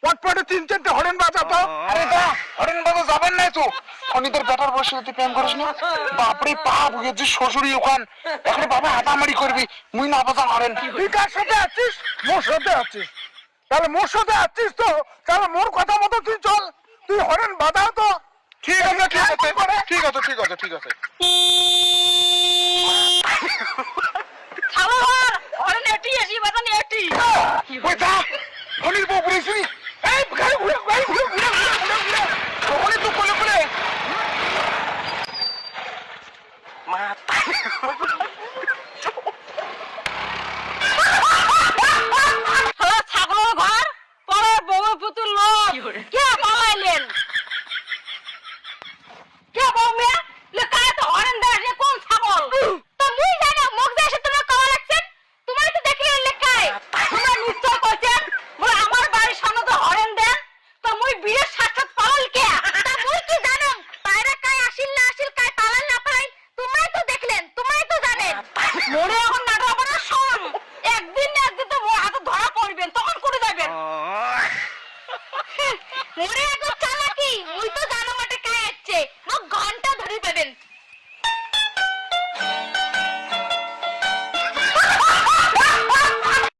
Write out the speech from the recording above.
পটপটে 3-4টে horn বাজা তো। আরে দা হরেন বাবা যাবেন না তো খনিদের বেটার বসে তুই প্রেম করিস না বাপরে বাপ ওই যে শ্বশুরি ওখান এখন বাবা হাতামারি করবি মুই না বাজা হরেন তুই কার সাথে আছিস? মোর সাথে আছিস। তাহলে মোর সাথে আছিস তো তাহলে মোর কথা মতো তুই চল, তুই হরেন বাজাও তো। ঠিক আছে ঠিক আছে ঠিক আছে ঠিক আছে ঠিক আছে ছাগল ঘর হরেন এটি এসি বাজান এটি ওই দা খনির বউ ঘুরেছি এই গাড়ি ঘুরে খনি তো কোলে কোলে মাথা ছাগল ঘর পরে বউ পুতুল লোক কে পালাইলেন কে বউ মেয়ে লেখা তো হরেন দেশে কোন ছাগল তো মুই জানা মুখ দেশে তোমার কওয়া লাগছেন তোমার তো দেখলে লেখায় তোমরা নিশ্চয় কইছেন মোর আমার বাড়ির সামনে তো হরেন দেন তো মুই বিয়ের সাক্ষাৎ পালাল কে তা মুই কি জানো পায়রা কায় আসিল না আসিল কায় পালাল না পালাই তোমরাই তো দেখলেন তোমরাই তো জানেন মোরে এখন নাটক আপনারা শোন একদিন না একদিন তো মোর হাতে ধরা পড়বেন তখন করে যাবেন মোরে এখন